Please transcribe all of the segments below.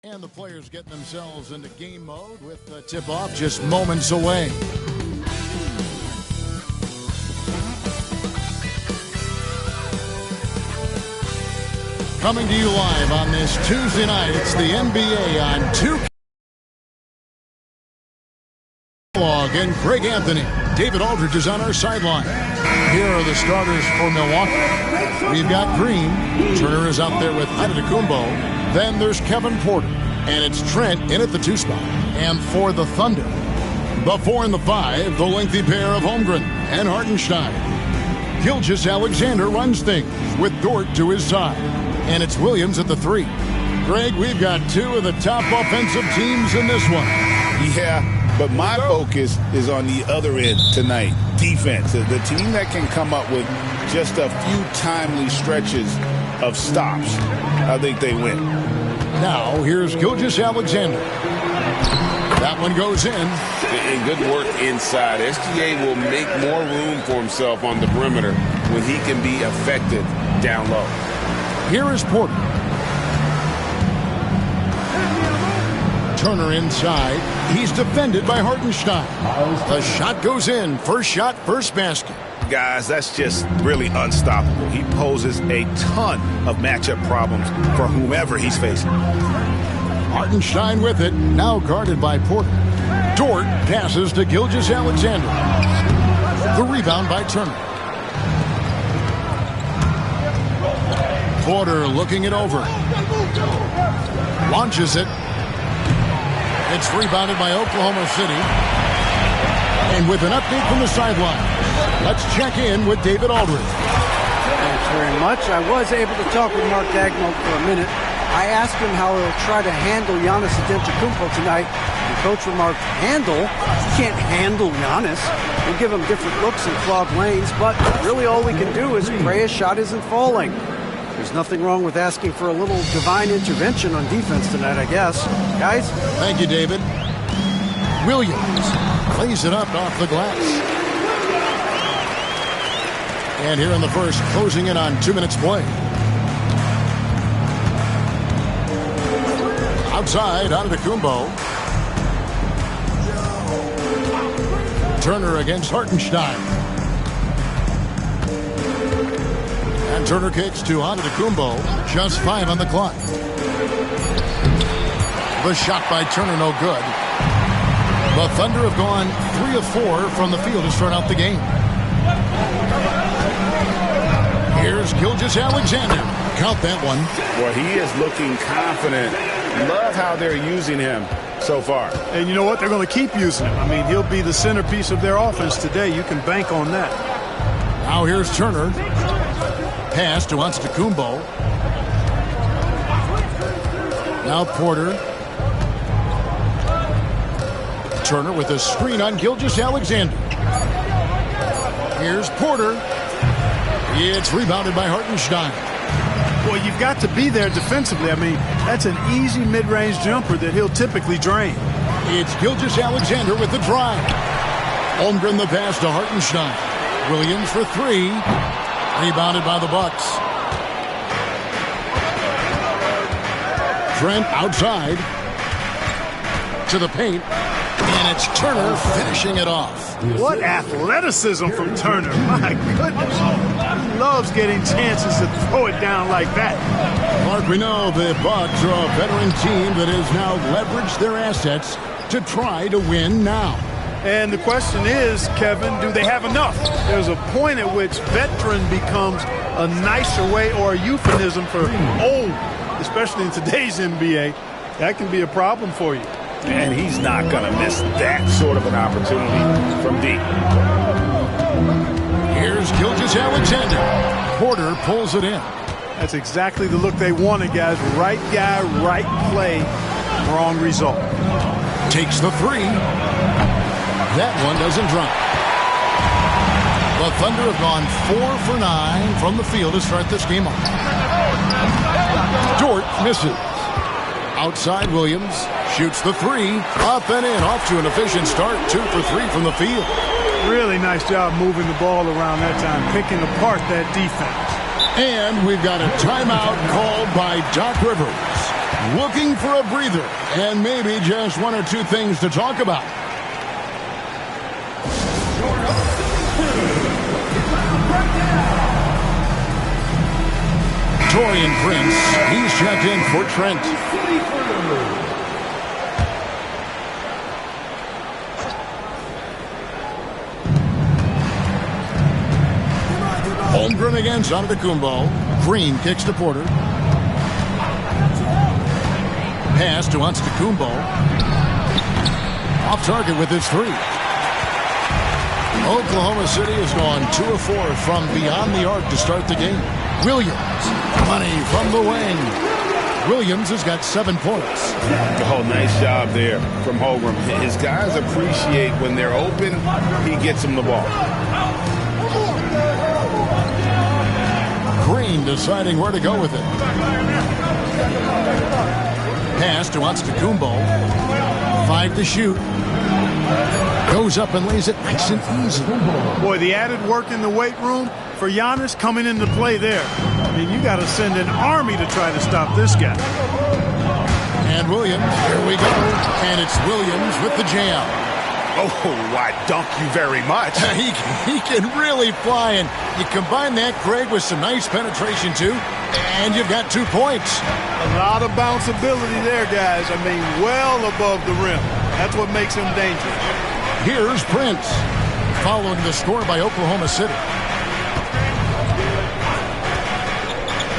And the players getting themselves into game mode with the tip-off just moments away. Coming to you live on this Tuesday night, it's the NBA on 2K. And Greg Anthony. David Aldridge is on our sideline. Here are the starters for Milwaukee. We've got Green. Turner is out there with Antetokounmpo. Then there's Kevin Porter. And it's Trent in at the 2 spot. And for the Thunder, the 4 and the 5, the lengthy pair of Holmgren and Hartenstein. Gilgeous-Alexander runs things with Dort to his side. And it's Williams at the 3. Greg, we've got 2 of the top offensive teams in this one. Yeah. But my focus is on the other end tonight, defense. The team that can come up with just a few timely stretches of stops, I think they win. Now, here's Gilgeous-Alexander. That one goes in. And good work inside. SGA will make more room for himself on the perimeter when he can be effective down low. Here is Porter. Turner inside. He's defended by Hartenstein. The shot goes in. First shot, first basket. Guys, that's just really unstoppable. He poses a ton of matchup problems for whomever he's facing. Hartenstein with it. Now guarded by Porter. Dort passes to Gilgeous-Alexander. The rebound by Turner. Porter looking it over. Launches it. It's rebounded by Oklahoma City. And with an update from the sideline, let's check in with David Aldridge. Thanks very much. I was able to talk with Mark Dagnall for a minute. I asked him how he'll try to handle Giannis Antetokounmpo tonight. And Coach remarked, handle? You can't handle Giannis. We'll give him different looks in clogged lanes, but really all we can do is pray his shot isn't falling. There's nothing wrong with asking for a little divine intervention on defense tonight, I guess. Guys? Thank you, David. Williams plays it up off the glass. And here in the first, closing in on 2 minutes play. Outside, Antetokounmpo. Turner against Hartenstein. And Turner kicks to Antetokounmpo. Just 5 on the clock. The shot by Turner, no good. The Thunder have gone 3 of 4 from the field to start out the game. Here's Gilgeous-Alexander. Count that one. Well, he is looking confident. Love how they're using him so far. And you know what? They're going to keep using him. I mean, he'll be the centerpiece of their offense today. You can bank on that. Now here's Turner. Pass to Antetokounmpo. Now Porter. Turner with a screen on Gilgeous-Alexander. Here's Porter. It's rebounded by Hartenstein. Well, you've got to be there defensively. I mean, that's an easy mid-range jumper that he'll typically drain. It's Gilgeous-Alexander with the drive. Holmgren the pass to Hartenstein. Williams for 3. Rebounded by the Bucks. Trent outside. To the paint. And it's Turner finishing it off. What athleticism from Turner. My goodness. He loves getting chances to throw it down like that. Mark, we know the Bucks are a veteran team that has now leveraged their assets to try to win now. And the question is, Kevin, do they have enough? There's a point at which veteran becomes a nicer way or a euphemism for old, especially in today's NBA. That can be a problem for you. And he's not going to miss that sort of an opportunity from deep. Here's Gilgeous-Alexander. Porter pulls it in. That's exactly the look they wanted, guys. Right guy, right play, wrong result. Takes the 3. That one doesn't drop. The Thunder have gone 4 for 9 from the field to start this game off. Dort misses. Outside Williams shoots the 3. Up and in. Off to an efficient start. 2 for 3 from the field. Really nice job moving the ball around that time, picking apart that defense. And we've got a timeout called by Doc Rivers. looking for a breather and maybe just one or two things to talk about. Taurean Prince, he's checked in for Trent. Holmgren against Antetokounmpo. Green kicks to Porter. Pass to Antetokounmpo. Off target with his three. Oklahoma City has gone 2 of 4 from beyond the arc to start the game. Williams, money from the wing. Williams has got 7 points. Oh, nice job there from Holmgren. His guys appreciate when they're open, he gets them the ball. Green deciding where to go with it. Pass to Antetokounmpo. 5 to shoot. Goes up and lays it nice and easy. Boy, the added work in the weight room for Giannis coming into play there. I mean, you got to send an army to try to stop this guy. And Williams, here we go. And it's Williams with the jam. Oh, I dunk you very much. He can really fly, and you combine that, Greg, with some nice penetration, too, and you've got 2 points. A lot of bounceability there, guys. I mean, well above the rim. That's what makes him dangerous. Here's Prince, following the score by Oklahoma City.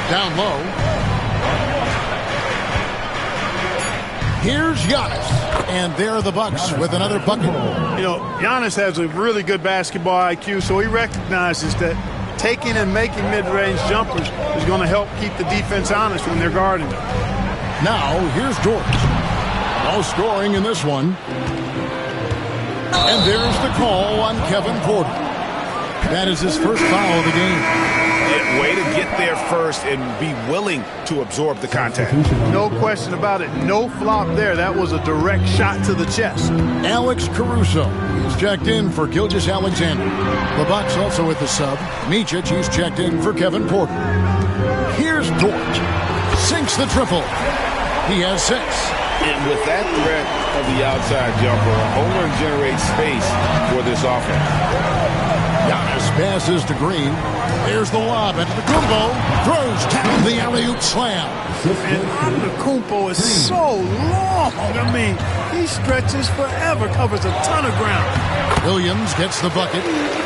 Down low. Here's Giannis. And there are the Bucks with another bucket. You know, Giannis has a really good basketball IQ, so he recognizes that taking and making mid-range jumpers is going to help keep the defense honest when they're guarding him. Now, here's Dort. No scoring in this one. And there's the call on Kevin Porter. That is his first foul of the game. Yeah, way to get there first and be willing to absorb the contact. No question about it. No flop there. That was a direct shot to the chest. Alex Caruso. He's checked in for Gilgeous-Alexander. The Bucks also with the sub. Micic, he's checked in for Kevin Porter. Here's Dort. Sinks the triple. He has 6. And with that threat of the outside jumper, Holmgren generates space for this offense. Giannis passes to Green. There's the lob into the Antetokounmpo. Throws down the alley-oop slam. And Antetokounmpo is so long. I mean, he stretches forever, covers a ton of ground. Williams gets the bucket.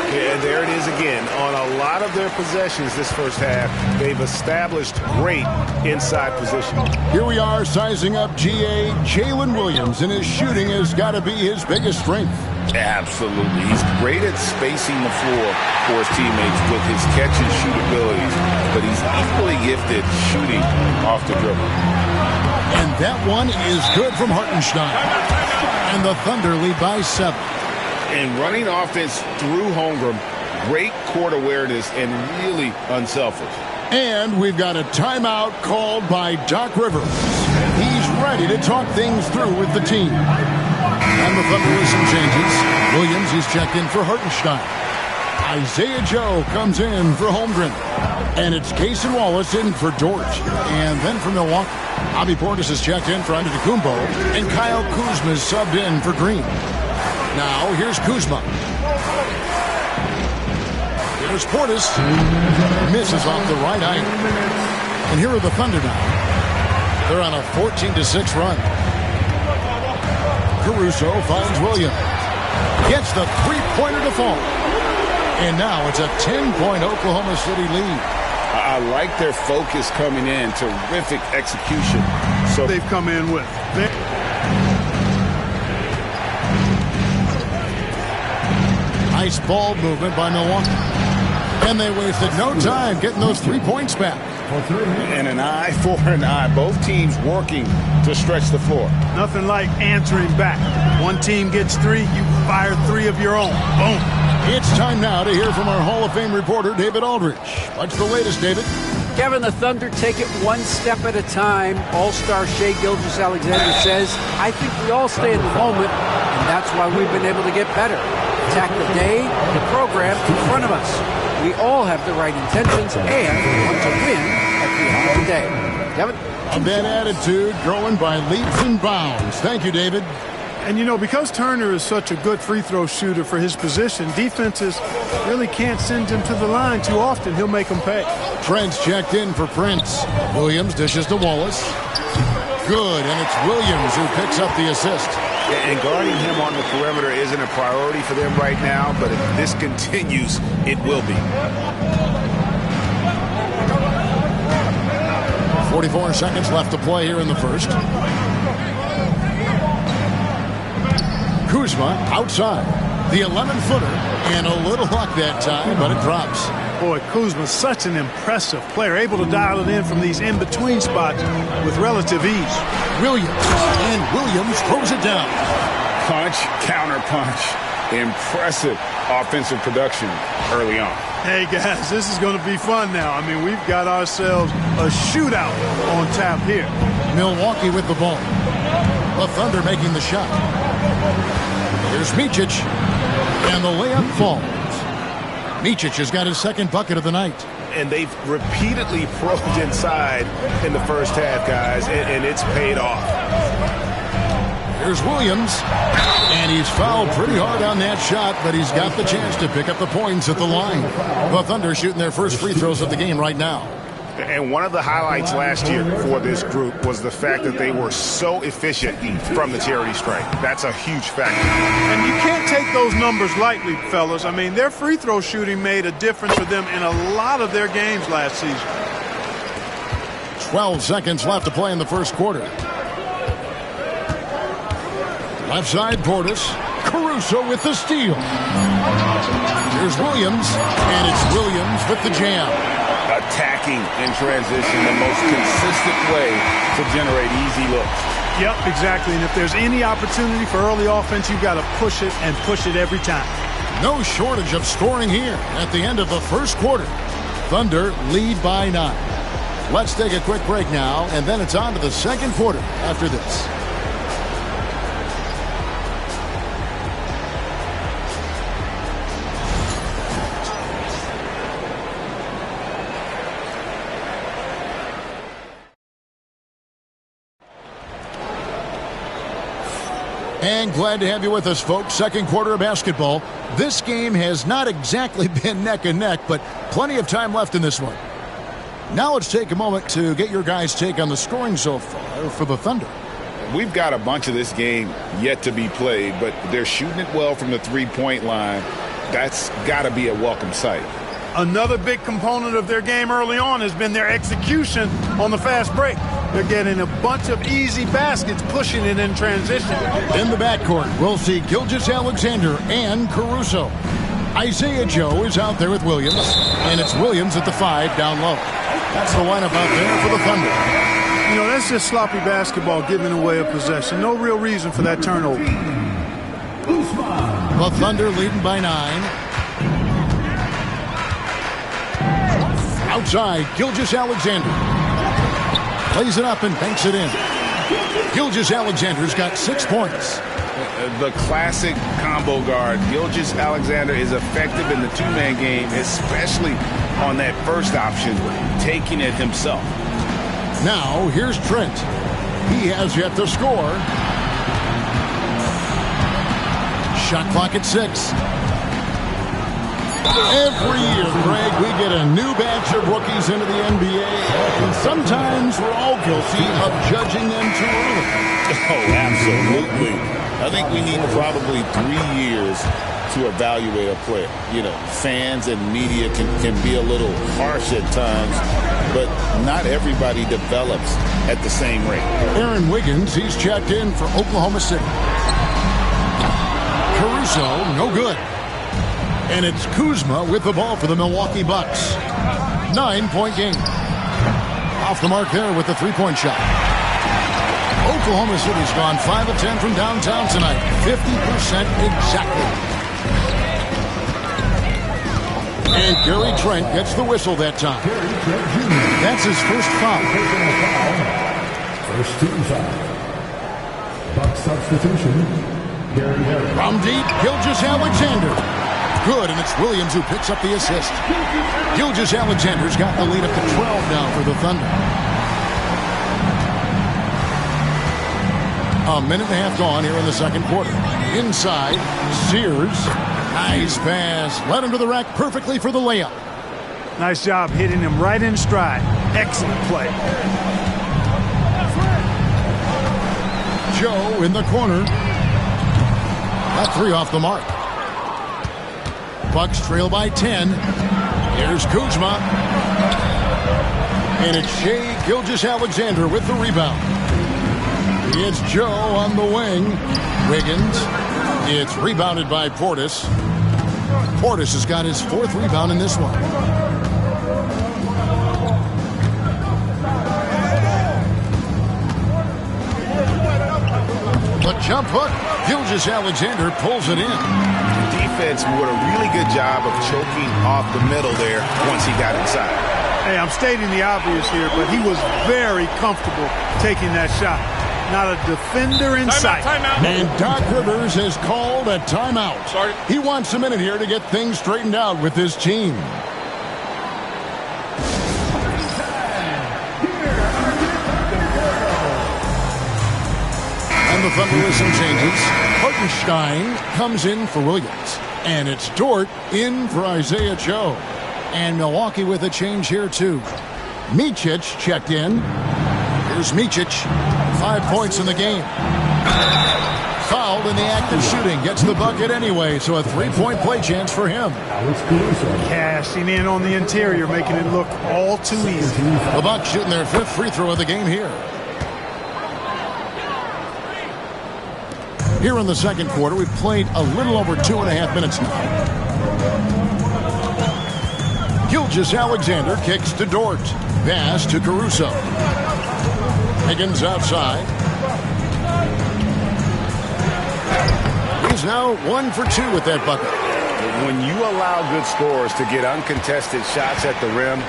Yeah, there it is again. On a lot of their possessions this first half, they've established great inside position. Here we are sizing up GA Jalen Williams, and his shooting has got to be his biggest strength. Absolutely. He's great at spacing the floor for his teammates with his catch and shoot abilities, but he's equally gifted shooting off the dribble. And that one is good from Hartenstein. And the Thunder lead by 7. And running offense through Holmgren, great court awareness and really unselfish. And we've got a timeout called by Doc Rivers. He's ready to talk things through with the team. And the Thunder with some changes. Williams, he's checked in for Hartenstein. Isaiah Joe comes in for Holmgren. And it's Cason Wallace in for Dort. And then for Milwaukee, Bobby Portis is checked in for Antetokounmpo. And Kyle Kuzma is subbed in for Green. Now, here's Kuzma. Here's Portis. Misses off the right iron. And here are the Thunder now. They're on a 14-6 run. Caruso finds Williams. Gets the three-pointer to fall. And now it's a 10-point Oklahoma City lead. I like their focus coming in. Terrific execution. So they've come in with. Nice ball movement by Milwaukee. And they wasted no time getting those 3 points back. And an eye for an eye. Both teams working to stretch the floor. Nothing like answering back. One team gets 3, you fire 3 of your own. Boom. It's time now to hear from our Hall of Fame reporter, David Aldridge. What's the latest, David? Kevin, the Thunder take it one step at a time. All-star Shai Gilgeous-Alexander says, I think we all stay in the moment, and that's why we've been able to get better. Attack the day, the program in front of us. We all have the right intentions and want to win at the end of the day. Kevin? Of that attitude growing by leaps and bounds. Thank you, David. And, you know, because Turner is such a good free throw shooter for his position, defenses really can't send him to the line too often. He'll make them pay. Trent's checked in for Prince. Williams dishes to Wallace. Good, and it's Williams who picks up the assist. And guarding him on the perimeter isn't a priority for them right now, but if this continues, it will be. 44 seconds left to play here in the first. Kuzma outside. The 11-footer, and a little luck that time, but it drops. Boy, Kuzma's such an impressive player, able to dial it in from these in-between spots with relative ease. Williams, and Williams throws it down. Punch, counter punch. Impressive offensive production early on. Hey, guys, this is going to be fun now. I mean, we've got ourselves a shootout on tap here. Milwaukee with the ball. The Thunder making the shot. Here's Micic, and the layup falls. Micic has got his second bucket of the night. And they've repeatedly probed inside in the first half, guys, and it's paid off. Here's Williams, and he's fouled pretty hard on that shot, but he's got the chance to pick up the points at the line. The Thunder shooting their first free throws of the game right now. And one of the highlights last year for this group was the fact that they were so efficient from the charity stripe. That's a huge factor. And you can't take those numbers lightly, fellas. I mean, their free throw shooting made a difference for them in a lot of their games last season. 12 seconds left to play in the first quarter. Left side, Portis. Caruso with the steal. Here's Williams, and it's Williams with the jam. Attacking in transition, the most consistent way to generate easy looks. Yep, exactly. And if there's any opportunity for early offense, you've got to push it and push it every time. No shortage of scoring here at the end of the first quarter. Thunder lead by 9. Let's take a quick break now, and then it's on to the second quarter after this. And glad to have you with us, folks. Second quarter of basketball. This game has not exactly been neck and neck, but plenty of time left in this one. Now let's take a moment to get your guys' take on the scoring so far for the Thunder. We've got a bunch of this game yet to be played, but they're shooting it well from the three-point line. That's got to be a welcome sight. Another big component of their game early on has been their execution on the fast break. They're getting a bunch of easy baskets, pushing it in transition. In the backcourt, we'll see Gilgeous-Alexander and Caruso. Isaiah Joe is out there with Williams, and it's Williams at the 5 down low. That's the lineup out there for the Thunder. You know, that's just sloppy basketball giving away a possession. No real reason for that turnover. The Thunder leading by 9. Outside, Gilgeous-Alexander. Plays it up and banks it in. Gilgeous-Alexander's got 6 points. The classic combo guard. Gilgeous-Alexander is effective in the two-man game, especially on that first option, taking it himself. Now, here's Trent. He has yet to score. Shot clock at 6. Every year, Greg, we get a new batch of rookies into the NBA, and sometimes we're all guilty of judging them too early. Oh, absolutely. I think we need probably 3 years to evaluate a player. You know, fans and media can be a little harsh at times, but not everybody develops at the same rate. Aaron Wiggins, he's checked in for Oklahoma City. Caruso, no good. And it's Kuzma with the ball for the Milwaukee Bucks. 9-point game. Off the mark there with the three-point shot. Oklahoma City's gone 5 of 10 from downtown tonight. 50% exactly. And Gary Trent gets the whistle that time. That's his first foul. First team foul. Buck substitution. From deep, Gilgeous-Alexander. Good, and it's Williams who picks up the assist. Gilgeous-Alexander's got the lead up to 12 now for the Thunder. A minute and a half gone here in the second quarter. Inside, Sears. Nice pass. Led him to the rack perfectly for the layup. Nice job hitting him right in stride. Excellent play. Joe in the corner. That three off the mark. Bucks trail by 10. Here's Kuzma. And it's Shai Gilgeous-Alexander with the rebound. It's Joe on the wing. Wiggins. It's rebounded by Portis. Portis has got his fourth rebound in this one. The jump hook. Gilgeous-Alexander pulls it in. Defense did a really good job of choking off the middle there once he got inside. Hey, I'm stating the obvious here, but he was very comfortable taking that shot. Not a defender in sight. Timeout. And Doc Rivers has called a timeout. Sorry. He wants a minute here to get things straightened out with his team. And the Thunder with some changes. Hartenstein comes in for Williams. And it's Dort in for Isaiah Joe. And Milwaukee with a change here too. Micic checked in. Here's Micic. 5 points in the game. Fouled in the act of shooting. Gets the bucket anyway, so a three-point play chance for him. Cashing in on the interior, making it look all too easy. The Bucks shooting their fifth free throw of the game here. Here in the second quarter, we've played a little over 2.5 minutes now. Gilgeous-Alexander kicks to Dort. Pass to Caruso. Higgins outside. He's now 1 for 2 with that bucket. When you allow good scorers to get uncontested shots at the rim,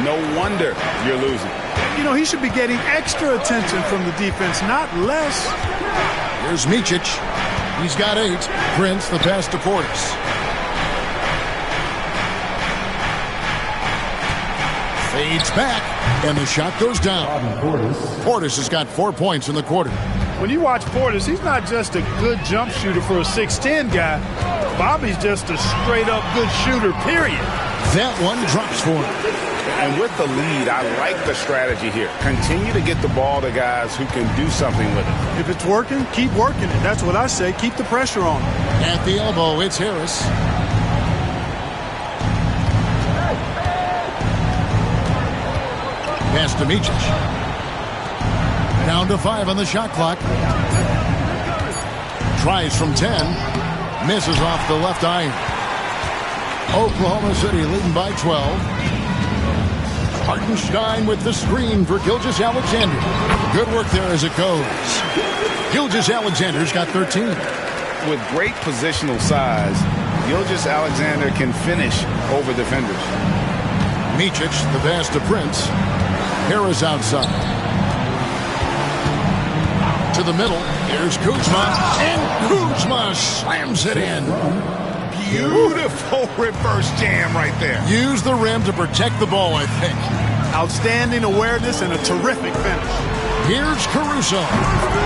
no wonder you're losing. You know, he should be getting extra attention from the defense, not less. Here's Micic. He's got 8. Prince, the pass to Portis. Fades back, and the shot goes down. Portis has got 4 points in the quarter. When you watch Portis, he's not just a good jump shooter for a 6'10 guy. Bobby's just a straight-up good shooter, period. That one drops for him. And with the lead, I like the strategy here. Continue to get the ball to guys who can do something with it. If it's working, keep working it. That's what I say. Keep the pressure on. At the elbow, it's Harris. Pass to Micic. Down to 5 on the shot clock. Tries from 10. Misses off the left iron. Oklahoma City leading by 12. Hartenstein with the screen for Gilgeous-Alexander. Good work there as it goes. Gilgeous-Alexander's got 13. With great positional size, Gilgeous-Alexander can finish over defenders. Micic, the pass to Prince. Harris outside. To the middle. Here's Kuzma. And Kuzma slams it in. Beautiful reverse jam right there. Use the rim to protect the ball, I think. Outstanding awareness and a terrific finish. Here's Caruso.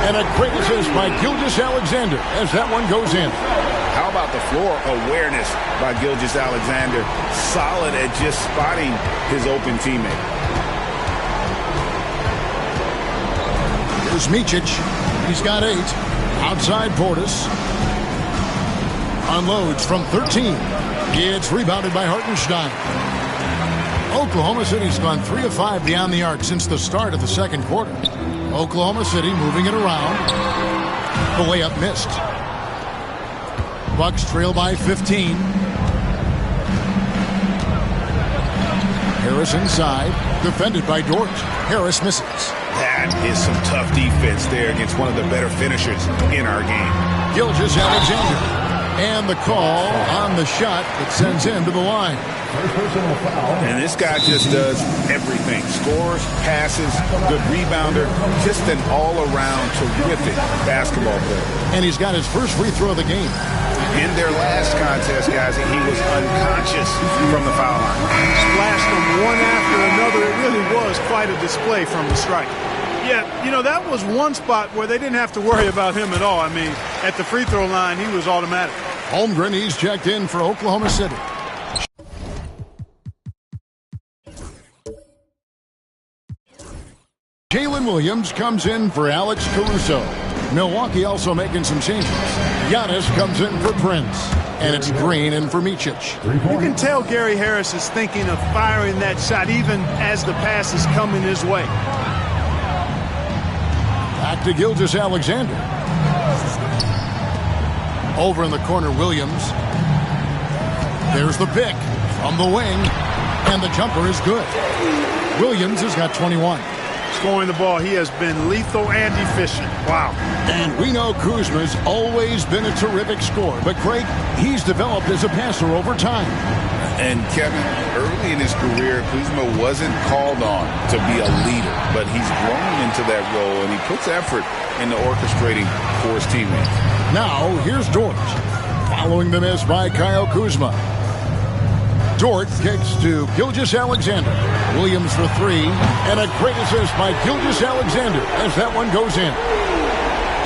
And a great assist by Gilgeous-Alexander as that one goes in. How about the floor awareness by Gilgeous-Alexander? Solid at just spotting his open teammate. Here's Micic. He's got 8. Outside Portis. Unloads from 13. It's rebounded by Hartenstein. Oklahoma City's gone 3 of 5 beyond the arc since the start of the second quarter. Oklahoma City moving it around. The layup missed. Bucks trail by 15. Harris inside. Defended by Dort. Harris misses. That is some tough defense there against one of the better finishers in our game. Gilgeous-Alexander. And the call on the shot that sends him to the line. And this guy just does everything. Scores, passes, good rebounder, just an all-around terrific basketball player. And he's got his first free throw of the game. In their last contest, guys, he was unconscious from the foul line. Splashed them one after another. It really was quite a display from the strike. Yeah, you know, that was one spot where they didn't have to worry about him at all. I mean, at the free throw line, he was automatic. Holmgren, he's checked in for Oklahoma City. Jalen Williams comes in for Alex Caruso. Milwaukee also making some changes. Giannis comes in for Prince. And it's Green in for Micic. You can tell Gary Harris is thinking of firing that shot even as the pass is coming his way. Back to Gilgeous-Alexander. Over in the corner, Williams. There's the pick from the wing. And the jumper is good. Williams has got 21. Scoring the ball, he has been lethal and efficient. Wow. And we know Kuzma's always been a terrific scorer. But, Craig, he's developed as a passer over time. And, Kevin, early in his career, Kuzma wasn't called on to be a leader. But he's grown into that role, and he puts effort into orchestrating for his teammates. Now, here's Dort. Following the miss by Kyle Kuzma. Dort kicks to Gilgeous-Alexander. Williams for three. And a great assist by Gilgeous-Alexander as that one goes in.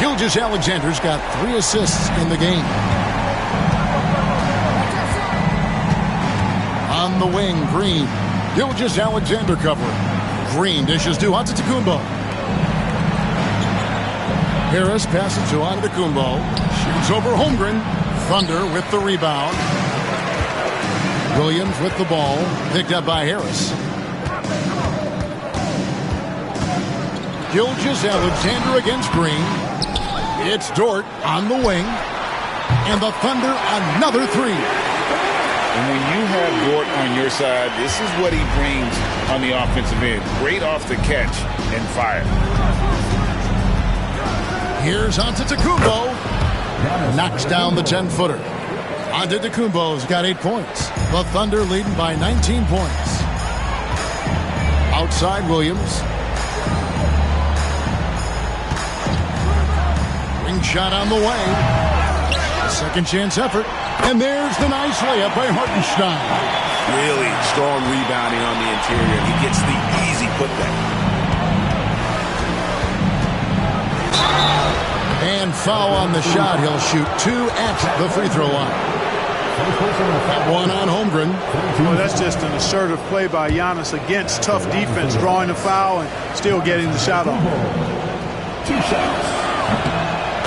Gilgeous-Alexander's got 3 assists in the game. On the wing, Green. Gilgeous-Alexander covering. Green dishes to Antetokounmpo. Harris passes to Antetokounmpo. Shoots over Holmgren. Thunder with the rebound. Williams with the ball, picked up by Harris. Gilgeous-Alexander against Green. It's Dort on the wing. And the Thunder, another 3. And when you have Dort on your side, this is what he brings on the offensive end. Great off the catch and fire. Here's Antetokounmpo. Knocks down the 10-footer. Antetokounmpo's got 8 points. The Thunder leading by 19 points. Outside Williams. Ring shot on the way. Second chance effort. And there's the nice layup by Hartenstein. Really strong rebounding on the interior. He gets the easy putback. And foul on the shot. He'll shoot 2 at the free throw line. One on Holmgren. Well, that's just an assertive play by Giannis against tough defense, drawing a foul and still getting the shot off. 2 shots.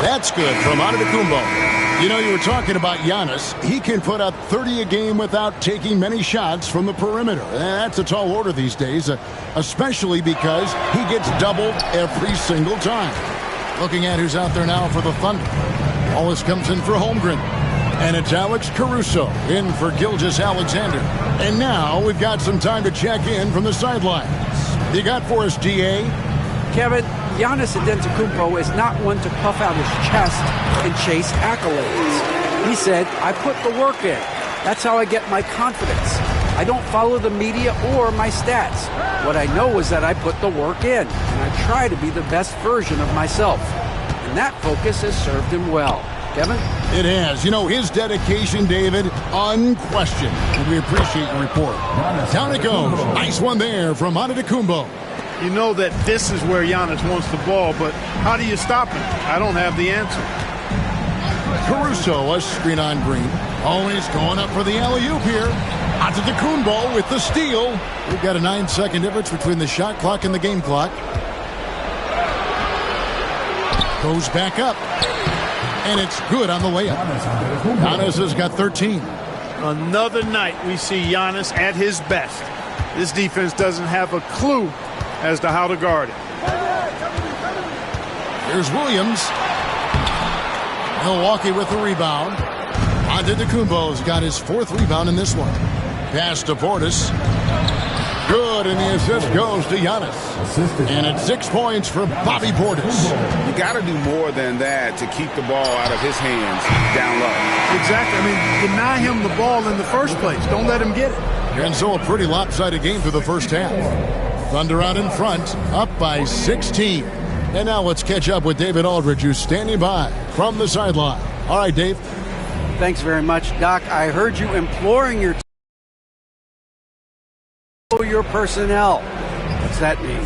That's good from Antetokounmpo. You know, you were talking about Giannis. He can put up 30 a game without taking many shots from the perimeter. That's a tall order these days, especially because he gets doubled every single time. Looking at who's out there now for the Thunder. Wallace comes in for Holmgren. And it's Alex Caruso in for Gilgeous-Alexander. And now we've got some time to check in from the sidelines. You got for us, DA? Kevin, Giannis Antetokounmpo is not one to puff out his chest and chase accolades. He said, I put the work in. That's how I get my confidence. I don't follow the media or my stats. What I know is that I put the work in, and I try to be the best version of myself. And that focus has served him well. Kevin? It has. You know, his dedication, David, unquestioned. And we appreciate your report. Down it goes. Nice one there from Antetokounmpo. You know that this is where Giannis wants the ball, but how do you stop him? I don't have the answer. Caruso, a screen on Green. Always going up for the alley-oop here. Antetokounmpo with the steal. We've got a 9-second difference between the shot clock and the game clock. Goes back up. And it's good on the layup. Giannis has got 13. Another night we see Giannis at his best. This defense doesn't have a clue as to how to guard it. Here's Williams. Milwaukee with the rebound. Antetokounmpo's got his 4th rebound in this one. Pass to Portis. Good, and the assist goes to Giannis. And it's 6 points for Bobby Portis. You got to do more than that to keep the ball out of his hands down low. Exactly. I mean, deny him the ball in the first place. Don't let him get it. And so a pretty lopsided game through the first half. Thunder out in front, up by 16. And now let's catch up with David Aldridge, who's standing by from the sideline. All right, Dave. Thanks very much, Doc. I heard you imploring your personnel. What's that mean?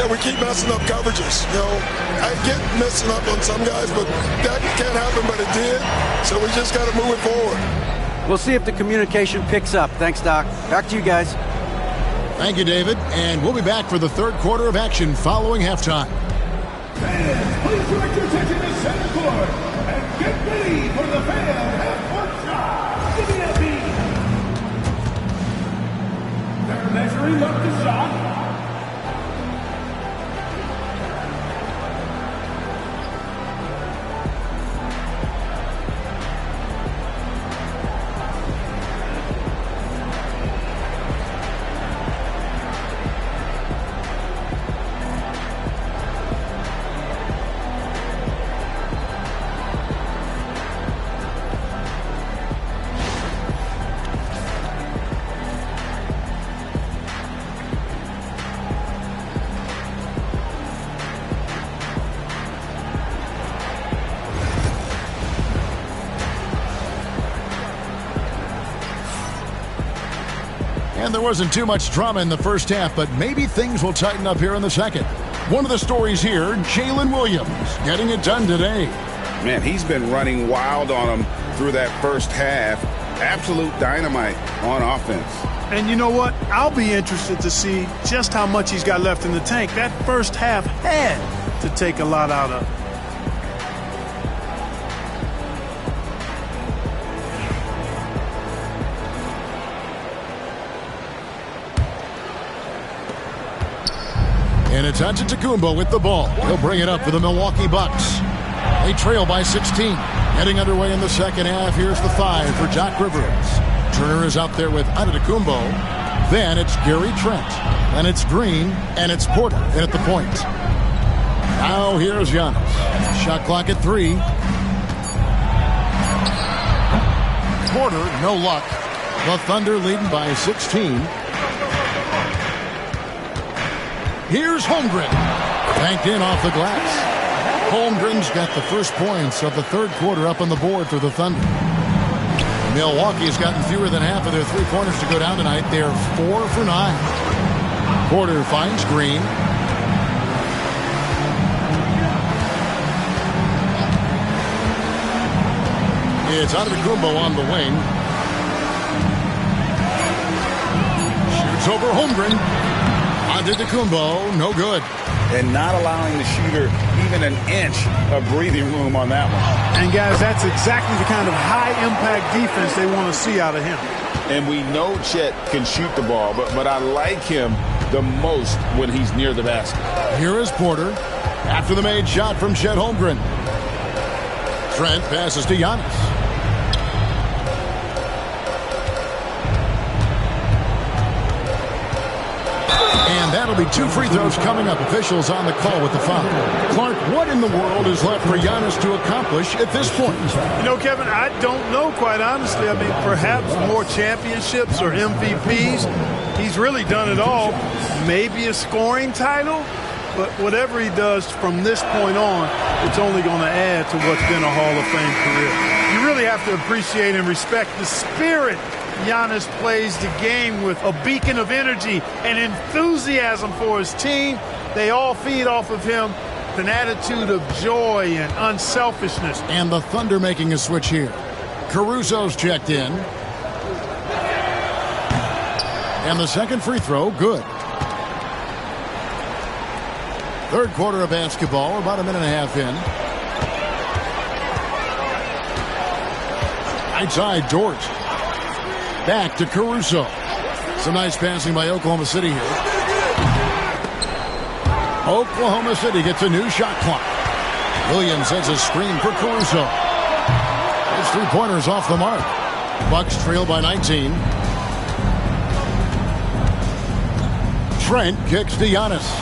that we keep messing up coverages. You know, I get messing up on some guys, but that can't happen, but it did. So we just got to move it forward. We'll see if the communication picks up. Thanks, Doc. Back to you guys. Thank you, David. And we'll be back for the third quarter of action following halftime. Fans, please direct your attention to center court and get ready for the fan half-court shot. Give me a beat. They're measuring up the shot. And there wasn't too much drama in the first half, but maybe things will tighten up here in the second. One of the stories here, Jalen Williams getting it done today. Man, he's been running wild on him through that first half. Absolute dynamite on offense. And you know what? I'll be interested to see just how much he's got left in the tank. That first half had to take a lot out of. And it's Antetokounmpo with the ball. He'll bring it up for the Milwaukee Bucks. They trail by 16. Heading underway in the second half. Here's the 5 for Doc Rivers. Turner is out there with Antetokounmpo. Then it's Gary Trent. Then it's Green. And it's Porter in at the point. Now here's Giannis. Shot clock at 3. Porter, no luck. The Thunder leading by 16. Here's Holmgren. Banked in off the glass. Holmgren's got the first points of the third quarter up on the board for the Thunder. Milwaukee has gotten fewer than half of their three-pointers to go down tonight. They're 4 for 9. Porter finds Green. It's Antetokounmpo on the wing. Shoots over Holmgren. Antetokounmpo, no good. And not allowing the shooter even an inch of breathing room on that one. And, guys, that's exactly the kind of high-impact defense they want to see out of him. And we know Chet can shoot the ball, but I like him the most when he's near the basket. Here is Porter after the made shot from Chet Holmgren. Trent passes to Giannis. And that'll be 2 free throws coming up. Officials on the call with the foul. Clark, what in the world is left for Giannis to accomplish at this point? You know, Kevin, I don't know, quite honestly. I mean, perhaps more championships or MVPs. He's really done it all. Maybe a scoring title. But whatever he does from this point on, it's only going to add to what's been a Hall of Fame career. You really have to appreciate and respect the spirit Giannis plays the game with, a beacon of energy and enthusiasm for his team. They all feed off of him, an attitude of joy and unselfishness. And the Thunder making a switch here. Caruso's checked in. And the second free throw, good. Third quarter of basketball, about a minute and a half in. Right side, Dort. Back to Caruso. Some nice passing by Oklahoma City here. Oklahoma City gets a new shot clock. Williams sends a screen for Caruso. His three-pointers off the mark. Bucks trail by 19. Trent kicks to Giannis.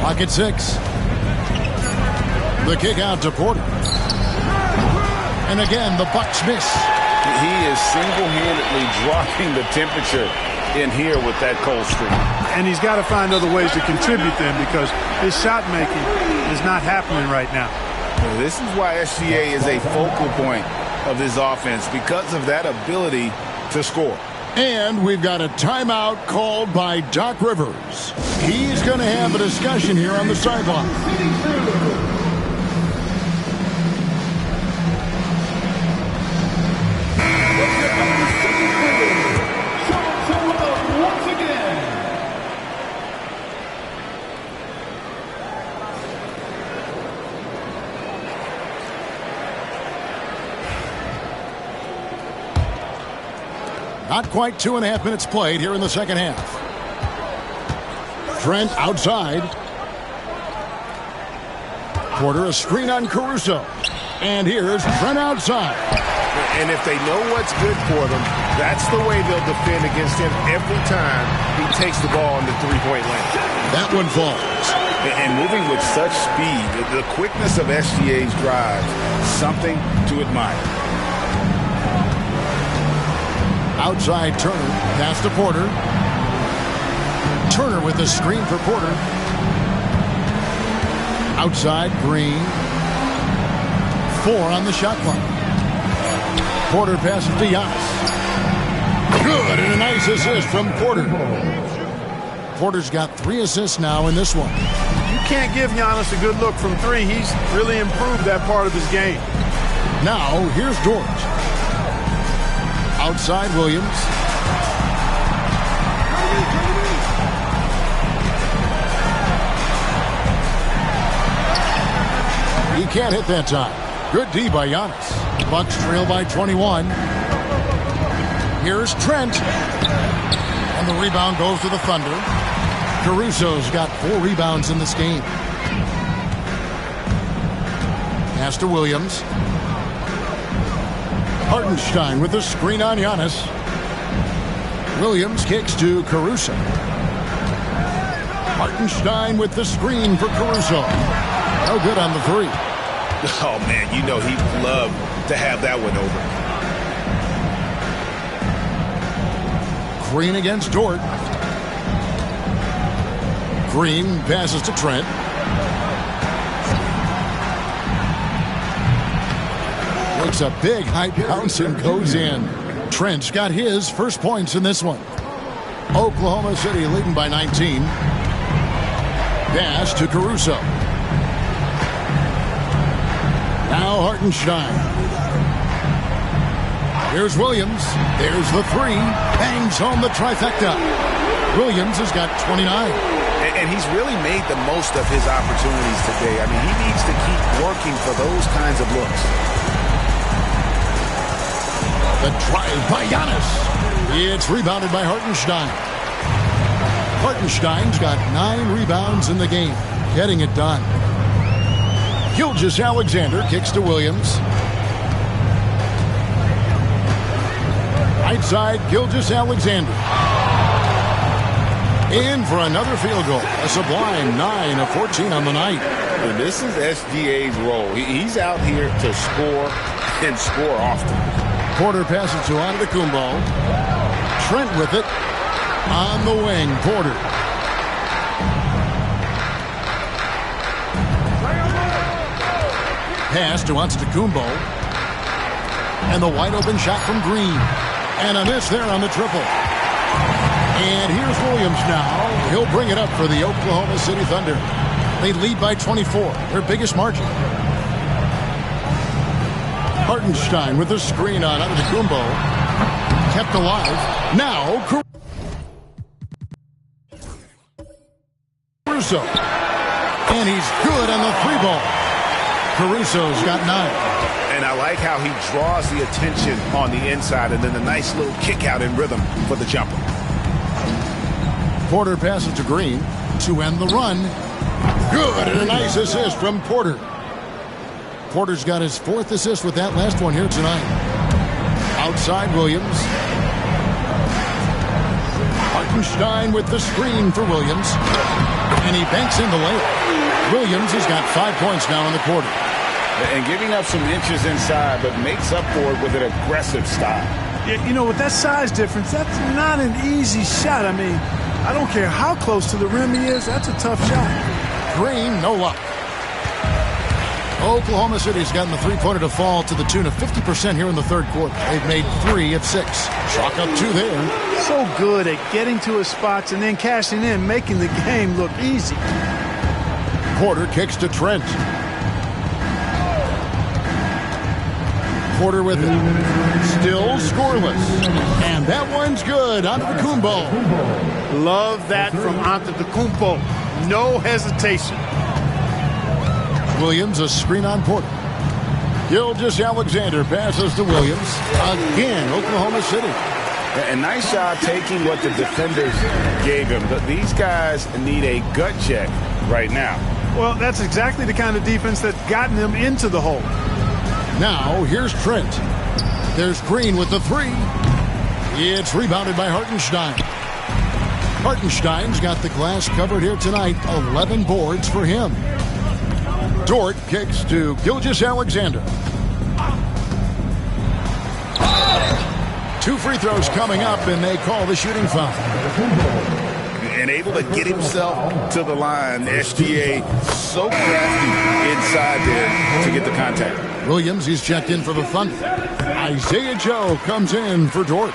Clock at 6. The kick out to Porter. And again, the Bucks miss. He is single-handedly dropping the temperature in here with that cold streak. And he's got to find other ways to contribute then, because his shot making is not happening right now. This is why SGA is a focal point of this offense because of that ability to score. And we've got a timeout called by Doc Rivers. He's going to have a discussion here on the sideline. Not quite 2.5 minutes played here in the second half. Trent outside. Porter a screen on Caruso. And here's Trent outside. And if they know what's good for them, that's the way they'll defend against him every time he takes the ball in the three-point lane. That one falls. And moving with such speed, the quickness of SGA's drive, something to admire. Outside Turner, pass to Porter. Turner with the screen for Porter. Outside Green. 4 on the shot clock. Porter passes to Giannis. Good, and a nice assist from Porter. Porter's got 3 assists now in this one. You can't give Giannis a good look from 3. He's really improved that part of his game. Now, here's George. Outside Williams. He can't hit that time. Good D by Giannis. Bucks trail by 21. Here's Trent. And the rebound goes to the Thunder. Caruso's got 4 rebounds in this game. Pass to Williams. Hartenstein with the screen on Giannis. Williams kicks to Caruso. Hartenstein with the screen for Caruso. No good on the 3. Oh, man, you know he'd love to have that one over. Green against Dort. Green passes to Trent. Takes a big high bounce and goes in. Trent's got his first points in this one. Oklahoma City leading by 19. Pass to Caruso. Now Hartenstein. Here's Williams. There's the 3. Bangs home the trifecta. Williams has got 29. And he's really made the most of his opportunities today. I mean, he needs to keep working for those kinds of looks. The drive by Giannis. It's rebounded by Hartenstein. Hartenstein's got 9 rebounds in the game. Getting it done. Gilgeous-Alexander kicks to Williams. Right side, Gilgeous-Alexander. In for another field goal. A sublime 9 of 14 on the night. And this is SGA's role. He's out here to score and score often. Porter passes to Antetokounmpo. Trent with it. On the wing, Porter. Pass to Antetokounmpo. And the wide open shot from Green. And a miss there on the triple. And here's Williams now. He'll bring it up for the Oklahoma City Thunder. They lead by 24, their biggest margin. Hartenstein with the screen on Antetokounmpo. Kept alive. Now Caruso. And he's good on the 3-ball. Caruso's got 9. And I like how he draws the attention on the inside and then the nice little kick out in rhythm for the jumper. Porter passes to Green to end the run. Good, and a nice assist from Porter. Porter's got his 4th assist with that last one here tonight. Outside Williams. Hartenstein with the screen for Williams. And he banks in the layup. Williams has got 5 points now in the quarter. And giving up some inches inside, but makes up for it with an aggressive style. Yeah, you know, with that size difference, that's not an easy shot. I mean, I don't care how close to the rim he is. That's a tough shot. Green, no luck. Oklahoma City's gotten the three-pointer to fall to the tune of 50% here in the third quarter. They've made 3 of 6. Chalk up 2 there. So good at getting to his spots and then cashing in, making the game look easy. Porter kicks to Trent. Porter with it. Still scoreless. And that one's good. Antetokounmpo. Love that from Antetokounmpo. No hesitation. Williams, a screen on Porter. Gilgeous-Alexander passes to Williams. Again, Oklahoma City. And nice job taking what the defenders gave him. These guys need a gut check right now. Well, that's exactly the kind of defense that's gotten them into the hole. Now, here's Trent. There's Green with the 3. It's rebounded by Hartenstein. Hartenstein's got the glass covered here tonight. 11 boards for him. Dort kicks to Gilgeous-Alexander. 2 free throws coming up, and they call the shooting foul. And able to get himself to the line. SGA so crafty inside there to get the contact. Williams, he's checked in for the Thunder. Isaiah Joe comes in for Dort.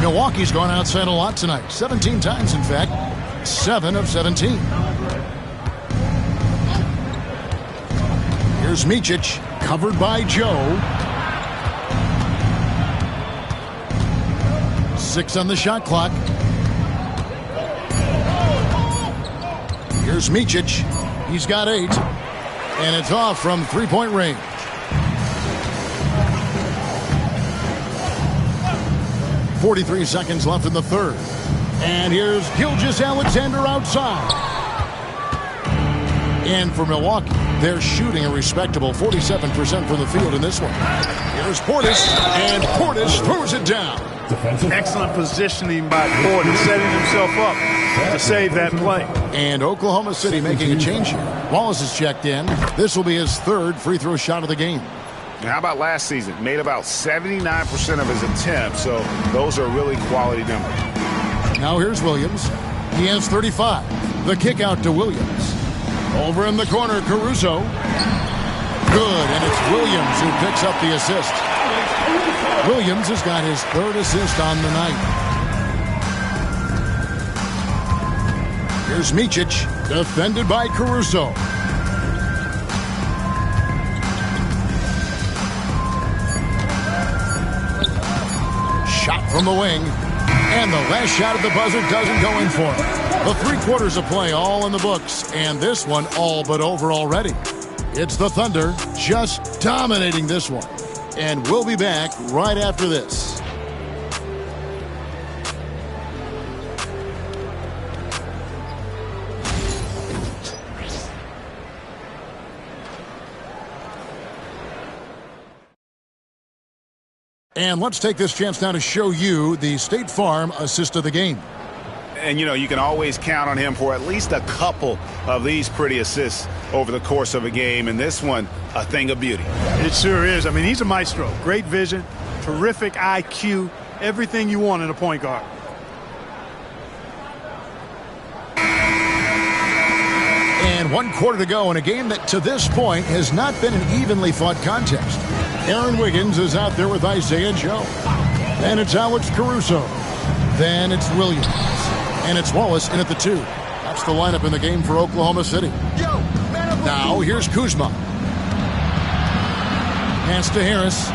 Milwaukee's gone outside a lot tonight. 17 times, in fact. 7 of 17. Here's Micic, covered by Joe. 6 on the shot clock. Here's Micic. He's got 8. And it's off from three-point range. .43 seconds left in the third. And here's Gilgeous-Alexander outside. And for Milwaukee, they're shooting a respectable 47% from the field in this one. Here's Portis, and Portis throws it down. Excellent positioning by Portis, setting himself up to save that play. And Oklahoma City making a change here. Wallace is checked in. This will be his 3rd free throw shot of the game. How about last season? Made about 79% of his attempts, so those are really quality numbers. Now here's Williams. He has 35. The kick out to Williams. Over in the corner, Caruso. Good, and it's Williams who picks up the assist. Williams has got his 3rd assist on the night. Here's Micic, defended by Caruso. Shot from the wing. And the last shot at the buzzer doesn't go in for it. The 3 quarters of play all in the books, and this one all but over already. It's the Thunder just dominating this one. And we'll be back right after this. And let's take this chance now to show you the State Farm assist of the game. And, you know, you can always count on him for at least a couple of these pretty assists over the course of a game. And this one, a thing of beauty. It sure is. I mean, he's a maestro. Great vision, terrific IQ, everything you want in a point guard. And 1 quarter to go in a game that to this point has not been an evenly fought contest. Aaron Wiggins is out there with Isaiah Joe. And it's Alex Caruso. Then it's Williams. And it's Wallace in at the 2. That's the lineup in the game for Oklahoma City. Now here's Kuzma. Pass to Harris.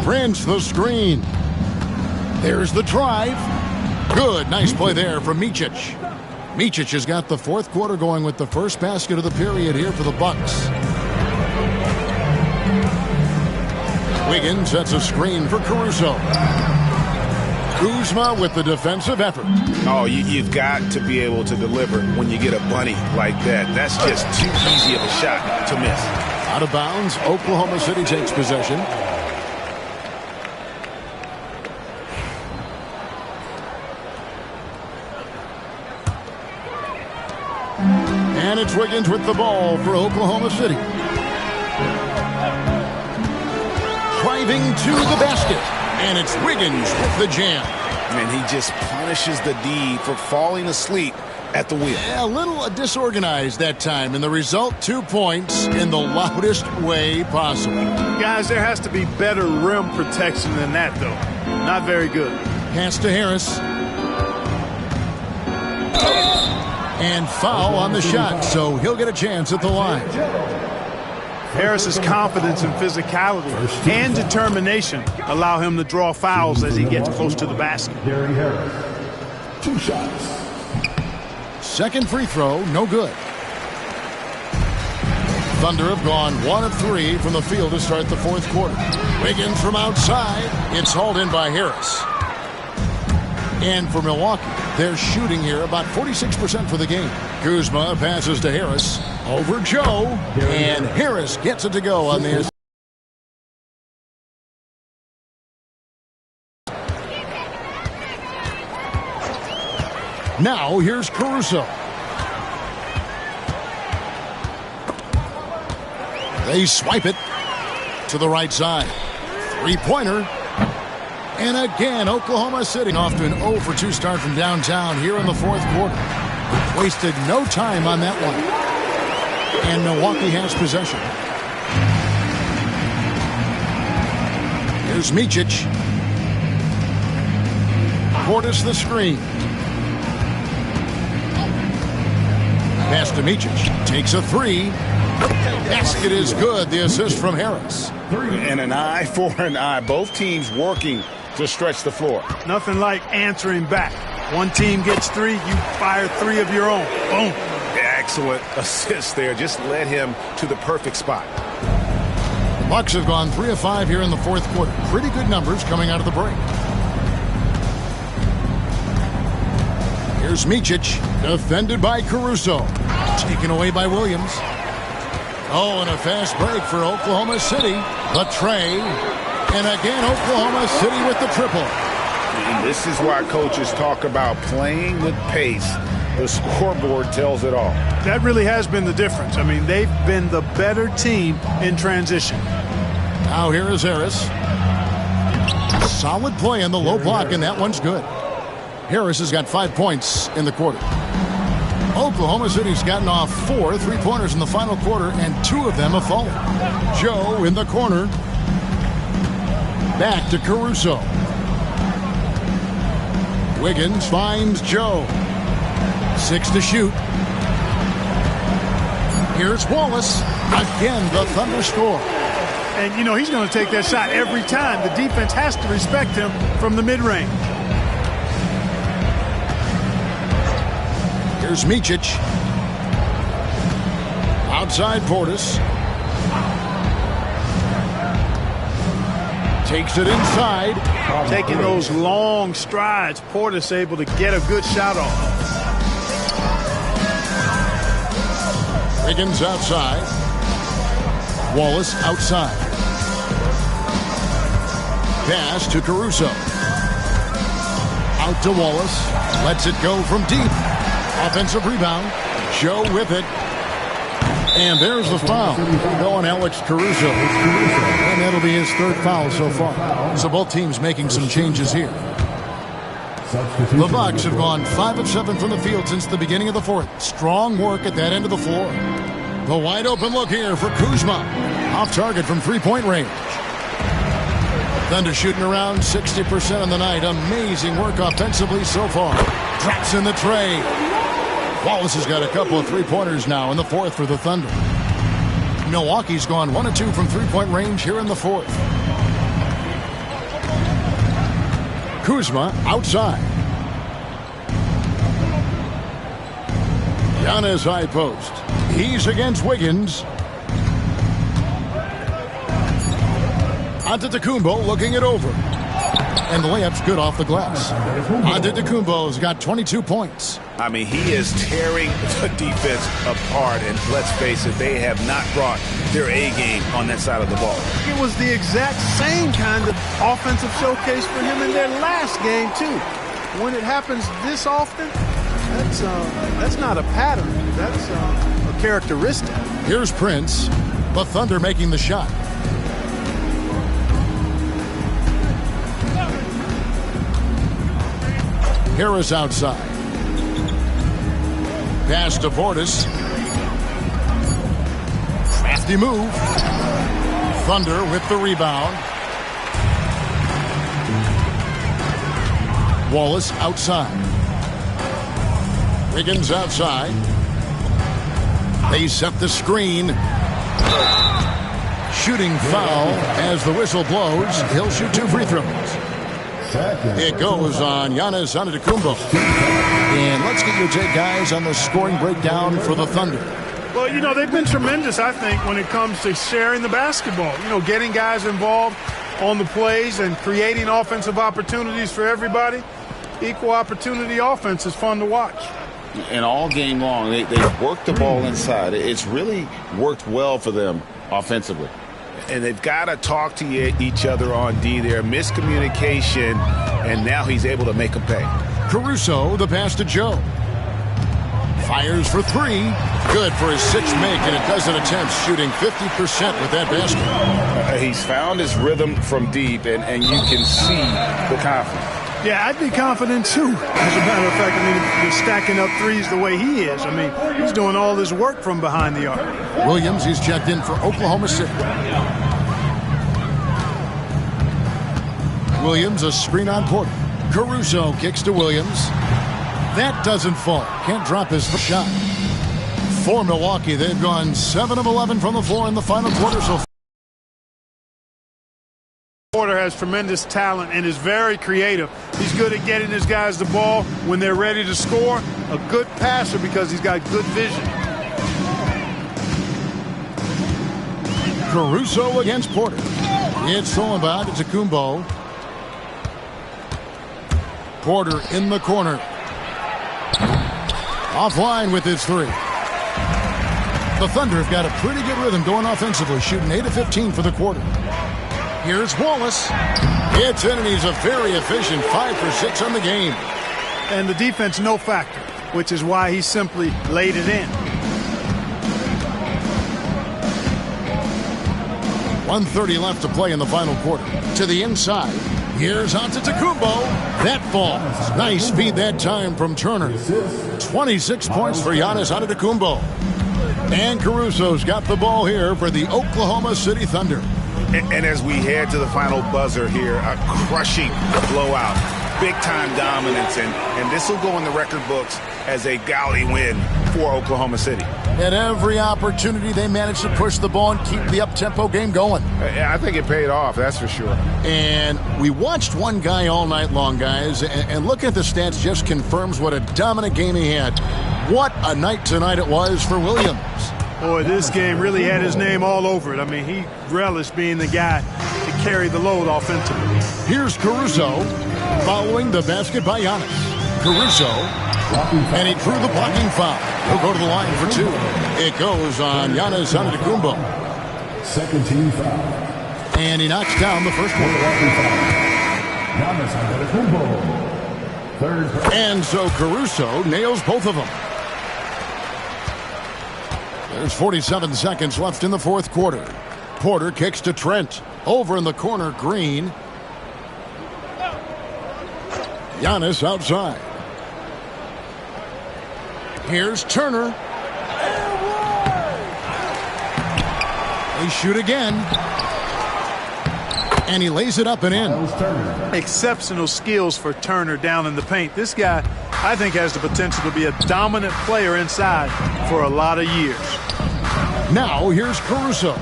Prince the screen. There's the drive. Good. Nice play there from Micic. Micic has got the 4th quarter going with the first basket of the period here for the Bucks. Wiggins sets a screen for Caruso. Kuzma with the defensive effort. Oh, you've got to be able to deliver when you get a bunny like that. That's just too easy of a shot to miss. Out of bounds, Oklahoma City takes possession. And it's Wiggins with the ball for Oklahoma City. Driving to the basket. And it's Wiggins with the jam. And he just punishes the D for falling asleep at the wheel. Yeah, a little disorganized that time, and the result, 2 points in the loudest way possible. Guys, there has to be better rim protection than that, though. Not very good. Pass to Harris. And foul on the shot, so he'll get a chance at the line. Harris's confidence and physicality and determination allow him to draw fouls as he gets close to the basket. Gary Harris, 2 shots. Second free throw, no good. Thunder have gone 1 of 3 from the field to start the fourth quarter. Wiggins from outside. It's hauled in by Harris. And for Milwaukee, they're shooting here about 46% for the game. Kuzma passes to Harris. Over Joe. And Harris gets it to go on this. Now here's Caruso. They swipe it to the right side. Three-pointer. And again, Oklahoma City off to an 0 for 2 start from downtown here in the fourth quarter. Wasted no time on that one. And Milwaukee has possession. Here's Micic. Portis the screen. Pass to Micic. Takes a 3. Basket is good. The assist from Harris. And an eye for an eye. Both teams working to stretch the floor. Nothing like answering back. One team gets 3, you fire 3 of your own. Boom. Excellent assist there. Just led him to the perfect spot. The Bucks have gone 3 of 5 here in the fourth quarter. Pretty good numbers coming out of the break. Here's Micic, defended by Caruso. Taken away by Williams. Oh, and a fast break for Oklahoma City. The tray. And again, Oklahoma City with the triple. And this is why coaches talk about playing with pace. The scoreboard tells it all. That really has been the difference. I mean, they've been the better team in transition. Now here is Harris. Solid play on the low block, and that one's good. Harris has got 5 points in the quarter. Oklahoma City's gotten off 4 3-pointers in the final quarter, and 2 of them have fallen. Joe in the corner. Back to Caruso. Wiggins finds Joe. 6 to shoot. Here's Wallace. Again, the Thunder score. And, you know, he's going to take that shot every time. The defense has to respect him from the mid-range. Here's Micic. Outside Portis. Takes it inside. Taking those long strides, Portis able to get a good shot off. Wiggins outside. Wallace outside. Pass to Caruso. Out to Wallace. Lets it go from deep. Offensive rebound. Joe with it. And there's the foul. Going Alex Caruso. And that'll be his 3rd foul so far. So both teams making some changes here. The Bucks have gone 5 of 7 from the field since the beginning of the fourth. Strong work at that end of the floor. The wide open look here for Kuzma. Off target from 3-point range. Thunder shooting around 60% on the night. Amazing work offensively so far. Drops in the tray. Wallace has got a couple of 3-pointers now in the fourth for the Thunder. Milwaukee's gone 1 of 2 from 3-point range here in the fourth. Kuzma outside. Giannis high post. He's against Wiggins. Antetokounmpo looking it over. And the layup's good off the glass. Antetokounmpo's got 22 points. I mean, he is tearing the defense apart. And let's face it, they have not brought their A game on that side of the ball. It was the exact same kind of offensive showcase for him in their last game, too. When it happens this often, that's not a pattern. That's a characteristic. Here's Prince. The Thunder making the shot. Harris outside. Pass to Portis. Crafty move. Thunder with the rebound. Wallace outside. Wiggins outside. They set the screen. Shooting foul as the whistle blows. He'll shoot 2 free throws. It goes on Giannis Antetokounmpo. And let's get your take, guys, on the scoring breakdown for the Thunder. Well, you know, they've been tremendous, I think, when it comes to sharing the basketball. You know, getting guys involved on the plays and creating offensive opportunities for everybody. Equal opportunity offense is fun to watch. And all game long, they've worked the ball inside. It's really worked well for them offensively. And they've got to talk to each other on D there. Miscommunication, and now he's able to make them pay. Caruso, the pass to Joe. Fires for 3. Good for his 6th make, and a dozen attempts, shooting 50% with that basket. He's found his rhythm from deep, and you can see the confidence. Yeah, I'd be confident, too. As a matter of fact, I mean, he's stacking up threes the way he is. I mean, he's doing all this work from behind the arc. Williams, he's checked in for Oklahoma City. Williams, a screen on Porter. Caruso kicks to Williams. That doesn't fall. Can't drop his first shot. For Milwaukee, they've gone 7 of 11 from the floor in the final quarter so far. Porter has tremendous talent and is very creative. He's good at getting his guys the ball when they're ready to score. A good passer because he's got good vision. Caruso against Porter. It's thrown by Antetokounmpo. Porter in the corner. Offline with his 3. The Thunder have got a pretty good rhythm going offensively, shooting 8 of 15 for the quarter. Here's Wallace. It's in, and he's a very efficient 5 for 6 on the game. And the defense, no factor, which is why he simply laid it in. 1:30 left to play in the final quarter. To the inside. Here's Antetokounmpo. That falls. Nice feed that time from Turner. 26 points for Giannis Antetokounmpo. And Caruso's got the ball here for the Oklahoma City Thunder. And as we head to the final buzzer here, a crushing blowout, big-time dominance, and this will go in the record books as a gaudy win for Oklahoma City. At every opportunity, they managed to push the ball and keep the up-tempo game going. I think it paid off, that's for sure. And we watched one guy all night long, guys, and looking at the stats just confirms what a dominant game he had. What a night tonight it was for Williams. Boy, this game really had his name all over it. I mean, he relished being the guy to carry the load offensively. Here's Caruso following the basket by Giannis. Caruso, and he drew the blocking foul. He'll go to the line for 2. It goes on Giannis Antetokounmpo. Second team foul. And he knocks down the first one. Giannis Antetokounmpo. Third. And so Caruso nails both of them. There's 47 seconds left in the fourth quarter. Porter kicks to Trent. Over in the corner, Green. Giannis outside. Here's Turner. They shoot again. And he lays it up and in. Exceptional skills for Turner down in the paint. This guy, I think, has the potential to be a dominant player inside for a lot of years. Now here's Caruso.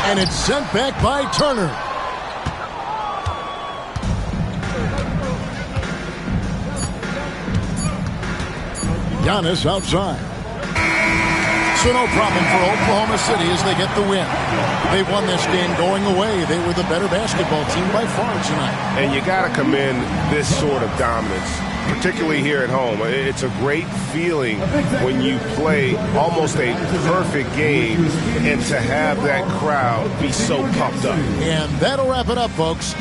And it's sent back by Turner. Giannis outside. So no problem for Oklahoma City as they get the win. They won this game going away. They were the better basketball team by far tonight. And you got to commend this sort of dominance, particularly here at home. It's a great feeling when you play almost a perfect game and to have that crowd be so pumped up. And that'll wrap it up, folks.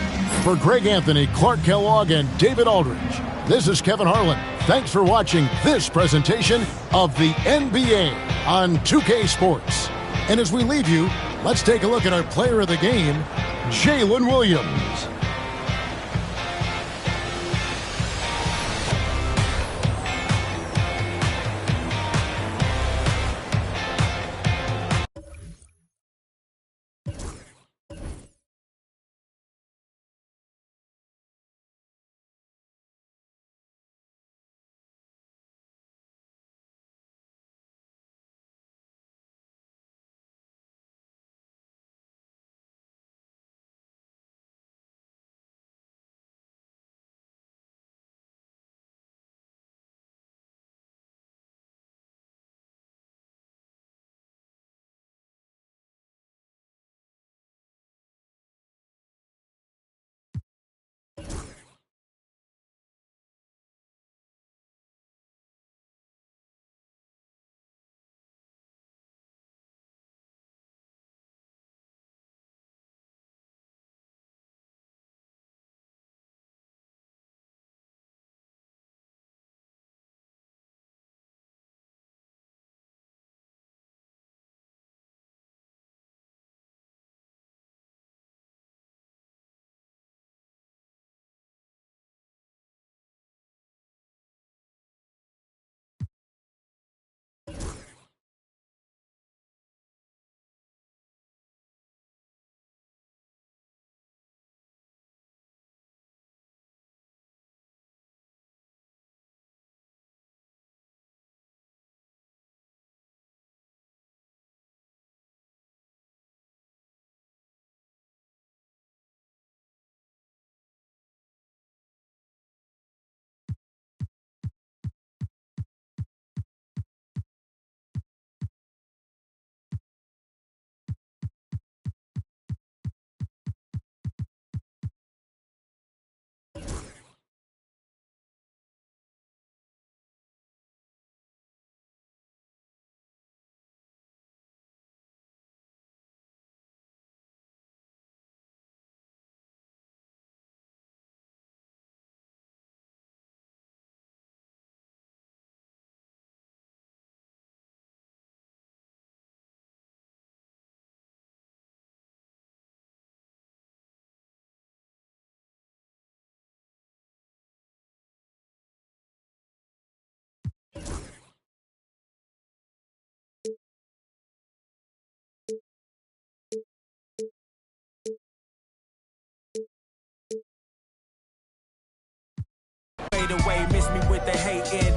For Greg Anthony, Clark Kellogg, and David Aldridge, this is Kevin Harlan. Thanks for watching this presentation of the NBA on 2K Sports. And as we leave you, let's take a look at our player of the game, Jalen Williams. fade away, miss me with the hating.